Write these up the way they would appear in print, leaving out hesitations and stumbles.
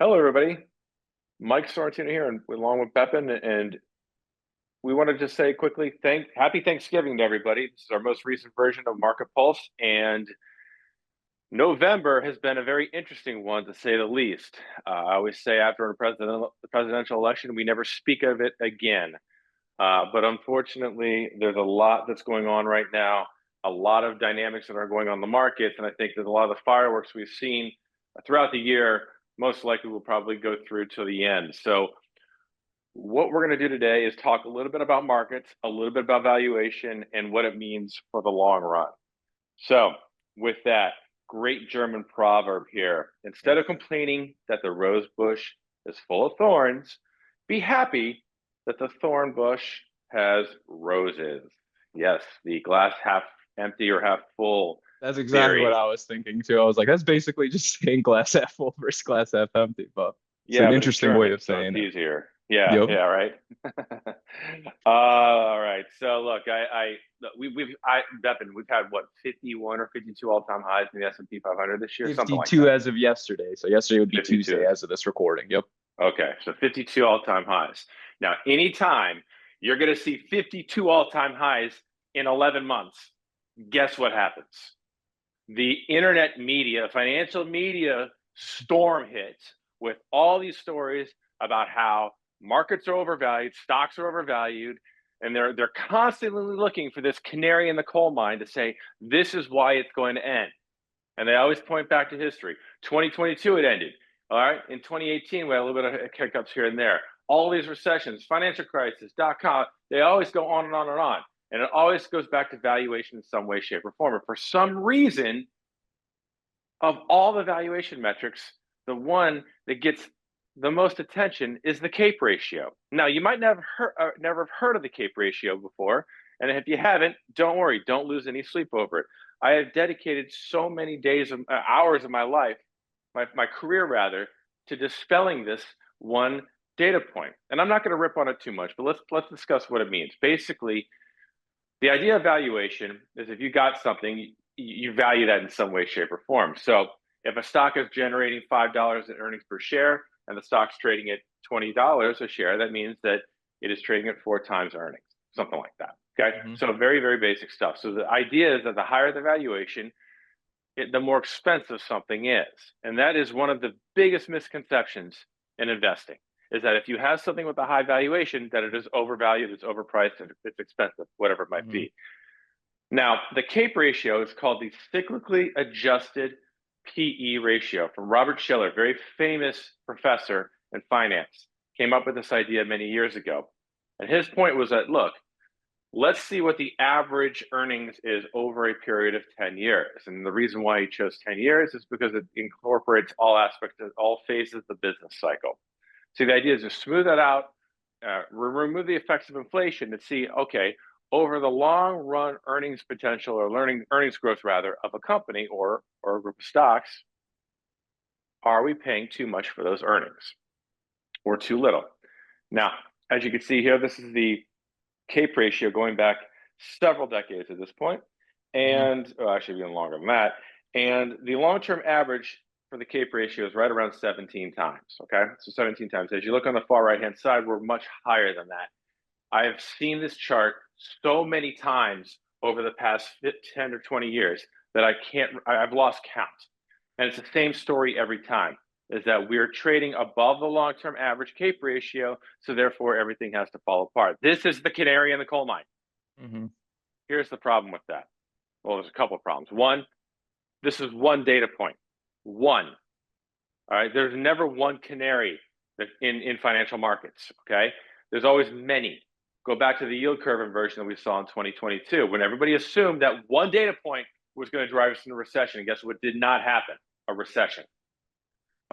Hello, everybody. Mike Sorrentino here, and along with Bepin, and we want to just say quickly, happy Thanksgiving to everybody. This is our most recent version of Market Pulse, and November has been a very interesting one, to say the least. I always say after the presidential election, we never speak of it again. But unfortunately, there's a lot that's going on right now, a lot of dynamics that are going on in the markets, and I think that a lot of the fireworks we've seen throughout the year most likely will probably go through to the end. So what we're going to do today is talk a little bit about markets, a little bit about valuation, and what it means for the long run. So with that, great German proverb here. Instead of complaining that the rose bush is full of thorns, be happy that the thorn bush has roses. Yes, the glass half empty or half full That's exactly what theory. I was thinking too. I was like, that's basically just saying glass half full versus glass half empty, but it's an Yeah, but it's interesting way German, of so it's saying it. easier. Yeah, Yep. yeah, right. All right. So look, Bepin, we've had what, 51 or 52 all-time highs in the S&P 500 this year, something like 52 that. as of yesterday. So yesterday would be 52. Tuesday as of this recording. Yep. Okay, so 52 all-time highs. Now, anytime you're going to see 52 all-time highs in 11 months, guess what happens? The internet media, financial media storm hits with all these stories about how markets are overvalued, stocks are overvalued, and they're constantly looking for this canary in the coal mine to say this is why it's going to end. And they always point back to history. 2022 it ended. All right. In 2018 we had a little bit of hiccups here and there. All these recessions, financial crisis, .com, they always go on and on and on. And it always goes back to valuation in some way, shape, or form. And for some reason, of all the valuation metrics, the one that gets the most attention is the CAPE ratio. Now, you might never have heard of the CAPE ratio before, and if you haven't, don't worry, don't lose any sleep over it. I have dedicated so many hours of my life, my career rather, to dispelling this one data point. And I'm not going to rip on it too much, but let's discuss what it means. Basically, the idea of valuation is if you got something, you value that in some way, shape, or form. So if a stock is generating $5 in earnings per share and the stock's trading at $20 a share, that means that it is trading at 4 times earnings, something like that. Okay. Mm-hmm. So very, very basic stuff. So the idea is that the higher the valuation, the more expensive something is. And that is one of the biggest misconceptions in investing, is that if you have something with a high valuation, that it is overvalued, it's overpriced, and it's expensive, whatever it might Mm-hmm. be. Now, the CAPE ratio is called the cyclically adjusted PE ratio from Robert Shiller, very famous professor in finance, came up with this idea many years ago. And his point was that, look, let's see what the average earnings is over a period of 10 years. And the reason why he chose 10 years is because it incorporates all aspects of all phases of the business cycle. So the idea is to smooth that out, remove the effects of inflation and see, okay, over the long run earnings potential or earnings growth rather of a company or a group of stocks, are we paying too much for those earnings or too little? Now, as you can see here, this is the CAPE ratio going back several decades at this point, Mm-hmm. and actually even longer than that. And the long-term average for the CAPE ratio is right around 17 times. Okay, so 17 times. As you look on the far right-hand side, we're much higher than that. I have seen this chart so many times over the past 10 or 20 years that I've lost count. And it's the same story every time, is that we're trading above the long-term average CAPE ratio, so therefore everything has to fall apart. This is the canary in the coal mine. Mm-hmm. Here's the problem with that. Well, there's a couple of problems. One, this is one data point. One. All right. There's never one canary in financial markets. Okay. There's always many. Go back to the yield curve inversion that we saw in 2022 when everybody assumed that one data point was going to drive us into recession. And guess what did not happen? A recession.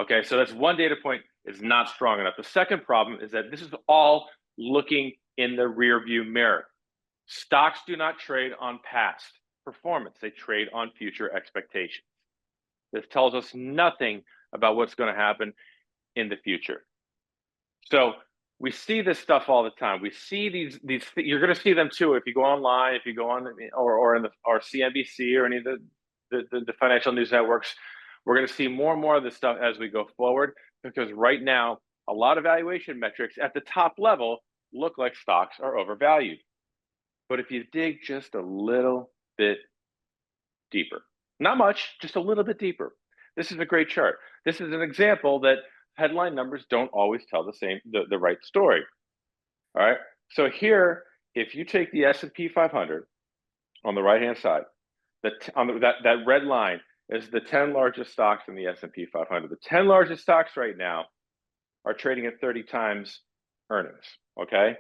Okay. So that's one data point is not strong enough. The second problem is that this is all looking in the rear view mirror. Stocks do not trade on past performance. They trade on future expectations. This tells us nothing about what's going to happen in the future. So we see this stuff all the time. We see these you're going to see them too if you go online, if you go on or CNBC or any of the financial news networks. We're going to see more and more of this stuff as we go forward, because right now, a lot of valuation metrics at the top level look like stocks are overvalued. But if you dig just a little bit deeper, not much, just a little bit deeper, this is a great chart. This is an example that headline numbers don't always tell the right story. All right. So here, if you take the S&P 500 on the right hand side, that red line is the 10 largest stocks in the S&P 500. The 10 largest stocks right now are trading at 30 times earnings. Okay,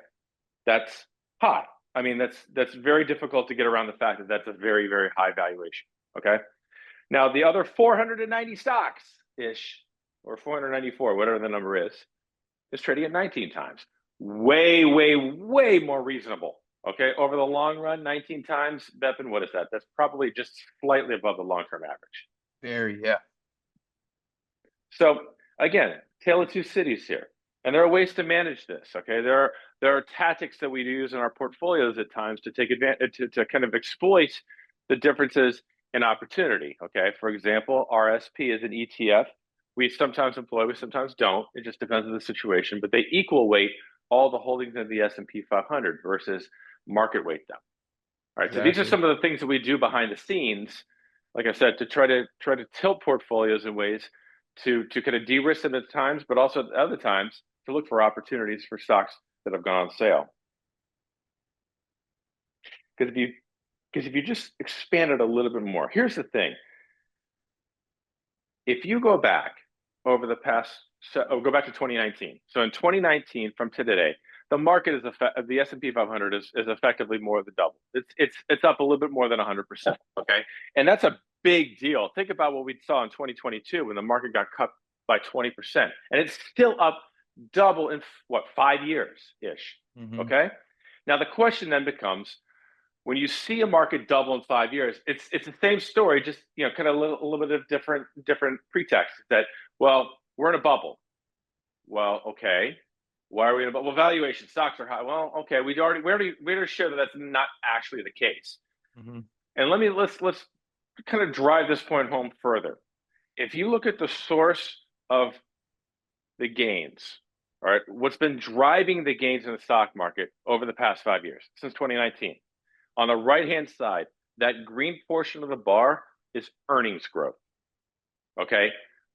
that's high. I mean, that's very difficult to get around the fact that that's a very, very high valuation. Okay, now the other 490 stocks ish, or 494, whatever the number is trading at 19 times. Way, way, way more reasonable. Okay, over the long run, 19 times, Bepin, what is that? That's probably just slightly above the long-term average. Very, yeah. So again, tale of two cities here. And there are ways to manage this. Okay, there are tactics that we use in our portfolios at times to take advantage to kind of exploit the differences in opportunity. Okay, for example, RSP is an ETF. We sometimes employ, we sometimes don't. It just depends on the situation. But they equal weight all the holdings in the S&P 500 versus market weight them. All right. Exactly. So these are some of the things that we do behind the scenes, like I said, to try to tilt portfolios in ways to kind of de-risk them at times, but also at other times to look for opportunities for stocks that have gone on sale. Because if you just expand it a little bit more, here's the thing. If you go back over the past, go back to 2019. So in 2019, from to today, the market is the S&P 500 is effectively more than double. It's up a little bit more than 100%. Okay, and that's a big deal. Think about what we saw in 2022 when the market got cut by 20%, and it's still up double in what, 5 years ish. Mm-hmm. Okay, now the question then becomes, when you see a market double in 5 years, it's the same story, just kind of a little bit of different pretext. That, well, we're in a bubble. Well, okay, why are we in a bubble? Well, valuation, stocks are high. Well, okay, we already showed that that's not actually the case. Mm-hmm. And let's kind of drive this point home further. If you look at the source of the gains, all right, what's been driving the gains in the stock market over the past 5 years, since 2019, on the right-hand side, that green portion of the bar is earnings growth. Okay,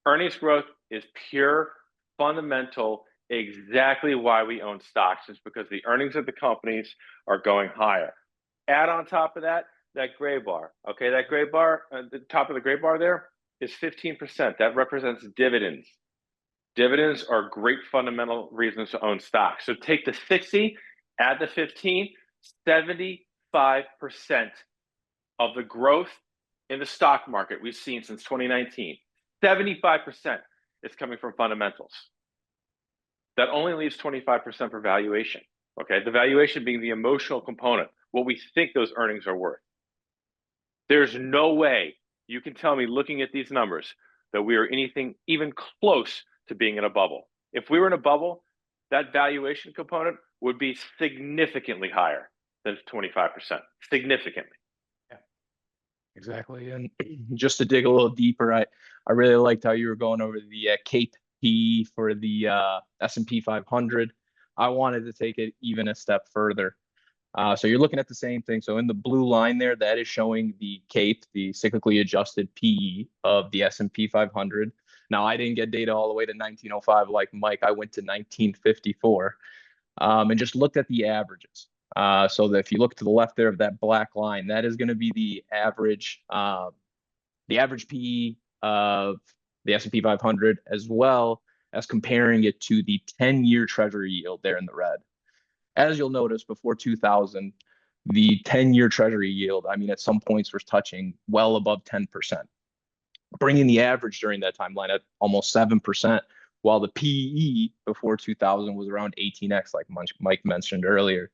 earnings growth is pure, fundamental, exactly why we own stocks, is because the earnings of the companies are going higher. Add on top of that gray bar. Okay, that gray bar, the top of the gray bar there is 15%. That represents dividends. Dividends are great fundamental reasons to own stocks. So take the 60, add the 15, 75% of the growth in the stock market we've seen since 2019, 75% is coming from fundamentals. That only leaves 25% for valuation. Okay, the valuation being the emotional component, what we think those earnings are worth. There's no way you can tell me, looking at these numbers, that we are anything even close to being in a bubble. If we were in a bubble, that valuation component would be significantly higher than 25%, significantly. Yeah, exactly. And just to dig a little deeper, I really liked how you were going over the CAPE P for the S&P 500. I wanted to take it even a step further. So you're looking at the same thing. So in the blue line there, that is showing the CAPE, the cyclically adjusted PE of the S&P 500. Now, I didn't get data all the way to 1905 like Mike. I went to 1954 and just looked at the averages. So that if you look to the left there of that black line, that is going to be the average PE of the S&P 500, as well as comparing it to the 10-year treasury yield there in the red. As you'll notice, before 2000, the 10-year treasury yield, I mean, at some points was touching well above 10%, bringing the average during that timeline at almost 7%, while the PE before 2000 was around 18x, like Mike mentioned earlier.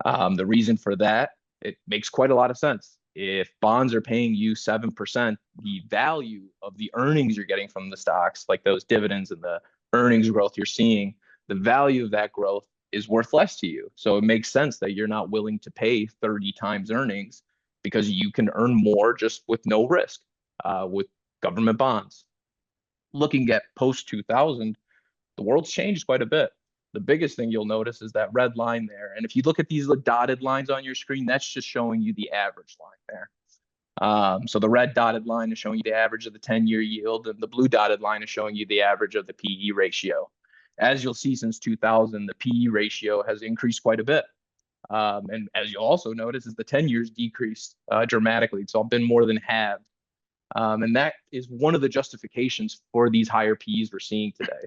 The reason for that, it makes quite a lot of sense. If bonds are paying you 7%, the value of the earnings you're getting from the stocks, like those dividends and the earnings growth you're seeing, the value of that growth is worth less to you. So it makes sense that you're not willing to pay 30 times earnings, because you can earn more just with no risk, with government bonds. Looking at post 2000, the world's changed quite a bit. The biggest thing you'll notice is that red line there. And if you look at these dotted lines on your screen, that's just showing you the average line there. So the red dotted line is showing you the average of the 10-year yield, and the blue dotted line is showing you the average of the PE ratio. As you'll see, since 2000, the PE ratio has increased quite a bit. And as you'll also notice, is the 10 years decreased dramatically. It's all been more than halved. And that is one of the justifications for these higher PEs we're seeing today.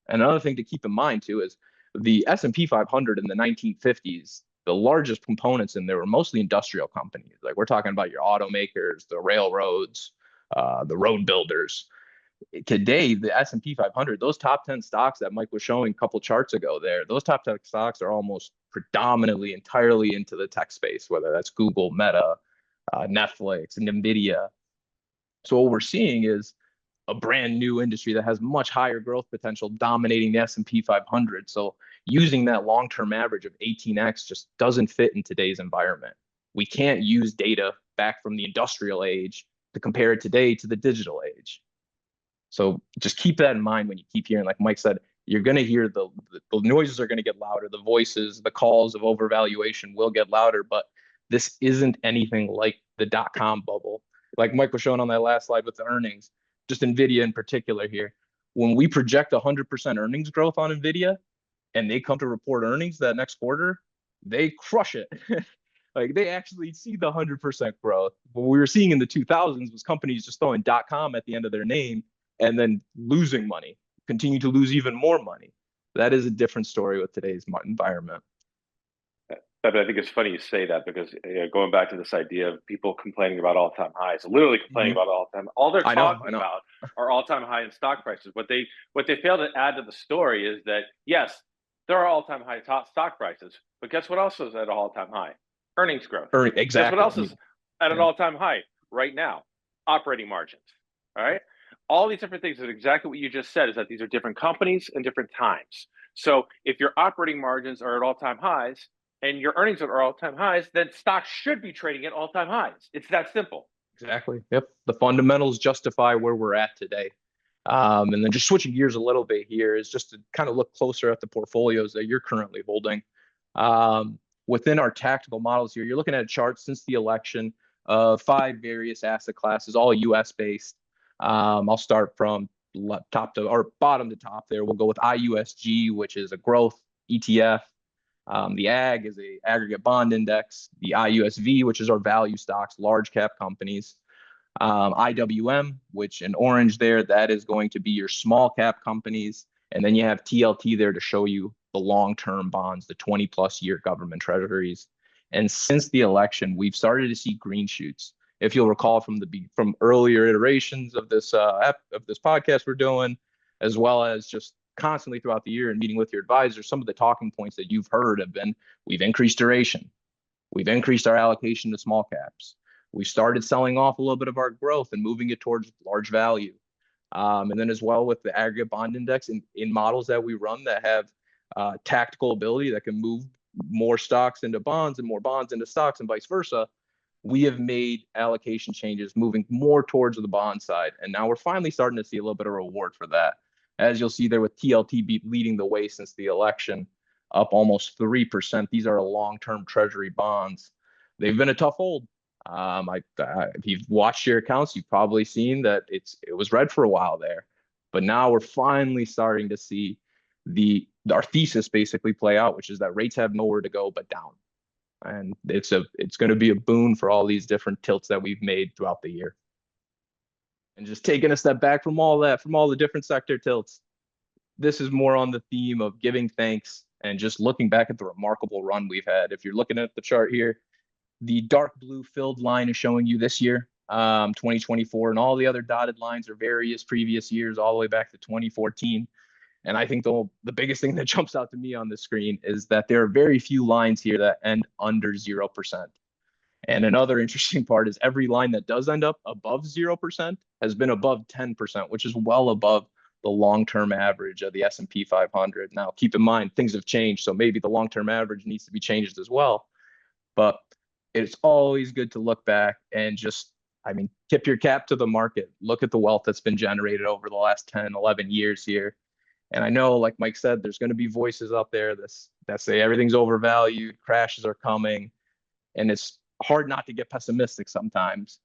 And another thing to keep in mind too is the S&P 500 in the 1950s, the largest components in there were mostly industrial companies. Like we're talking about your automakers, the railroads, the road builders. Today, the S&P 500, those top 10 stocks that Mike was showing a couple charts ago there, those top 10 stocks are almost predominantly entirely into the tech space, whether that's Google, Meta, Netflix, and NVIDIA. So what we're seeing is a brand new industry that has much higher growth potential dominating the S&P 500. So using that long-term average of 18x just doesn't fit in today's environment. We can't use data back from the industrial age to compare it today to the digital age. So just keep that in mind when you keep hearing, like Mike said, you're going to hear the noises are going to get louder. The voices, the calls of overvaluation will get louder, but this isn't anything like the dot-com bubble. Like Mike was showing on that last slide with the earnings, just NVIDIA in particular here. When we project 100% earnings growth on NVIDIA and they come to report earnings that next quarter, they crush it. Like they actually see the 100% growth. What we were seeing in the 2000s was companies just throwing .com at the end of their name and then losing money, continue to lose even more money. That is a different story with today's environment. But I think it's funny you say that because going back to this idea of people complaining about all-time highs, literally complaining about all-time, all they're talking about are all-time high in stock prices. What they fail to add to the story is that yes, there are all-time high stock prices, but guess what else is at an all-time high? Earnings growth. Exactly. Guess what else is at an all-time high right now? Operating margins. All right. All these different things is exactly what you just said, is that these are different companies and different times. So if your operating margins are at all-time highs and your earnings are all-time highs, then stocks should be trading at all-time highs. It's that simple. Exactly. Yep. The fundamentals justify where we're at today. And then just switching gears a little bit here is just to kind of look closer at the portfolios that you're currently holding. Within our tactical models here, you're looking at a chart since the election of 5 various asset classes, all US based. I'll start from top to or bottom to top there. We'll go with IUSG, which is a growth ETF. The AG is a aggregate bond index. The IUSV, which is our value stocks, large cap companies. IWM, which in orange there, that is going to be your small cap companies. And then you have TLT there to show you the long-term bonds, the 20+ year government treasuries. And since the election, we've started to see green shoots. If you'll recall from earlier iterations of this podcast we're doing, as well as just constantly throughout the year and meeting with your advisors, some of the talking points that you've heard have been, we've increased duration. We've increased our allocation to small caps. We started selling off a little bit of our growth and moving it towards large value. And then as well with the aggregate bond index in models that we run that have tactical ability that can move more stocks into bonds and more bonds into stocks and vice versa, we have made allocation changes moving more towards the bond side. And now we're finally starting to see a little bit of reward for that. As you'll see there with TLT leading the way since the election, up almost 3%. These are long-term treasury bonds. They've been a tough hold. If you've watched your accounts, you've probably seen that it was red for a while there. But now we're finally starting to see our thesis basically play out, which is that rates have nowhere to go but down. And it's going to be a boon for all these different tilts that we've made throughout the year. And just taking a step back from all that, from all the different sector tilts, this is more on the theme of giving thanks and just looking back at the remarkable run we've had. If you're looking at the chart here, the dark blue filled line is showing you this year, 2024, and all the other dotted lines are various previous years, all the way back to 2014. And I think the biggest thing that jumps out to me on the screen is that there are very few lines here that end under 0%. And another interesting part is every line that does end up above 0% has been above 10%, which is well above the long-term average of the S&P 500. Now, keep in mind, things have changed, so maybe the long-term average needs to be changed as well. But it's always good to look back and just I mean, tip your cap to the market. Look at the wealth that's been generated over the last 10, 11 years here. And I know, like Mike said, there's going to be voices out there that say everything's overvalued, crashes are coming, and it's hard not to get pessimistic sometimes.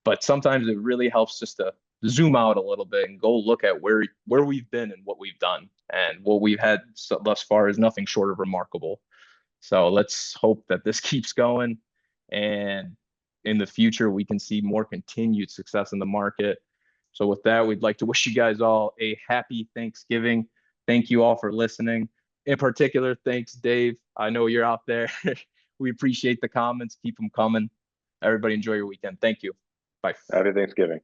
But sometimes it really helps just to zoom out a little bit and go look at where we've been and what we've done. And what we've had thus far is nothing short of remarkable. So let's hope that this keeps going, and in the future we can see more continued success in the market. So with that, we'd like to wish you guys all a happy Thanksgiving. Thank you all for listening. In particular, thanks, Dave. I know you're out there. We appreciate the comments. Keep them coming. Everybody enjoy your weekend. Thank you. Bye. Happy Thanksgiving.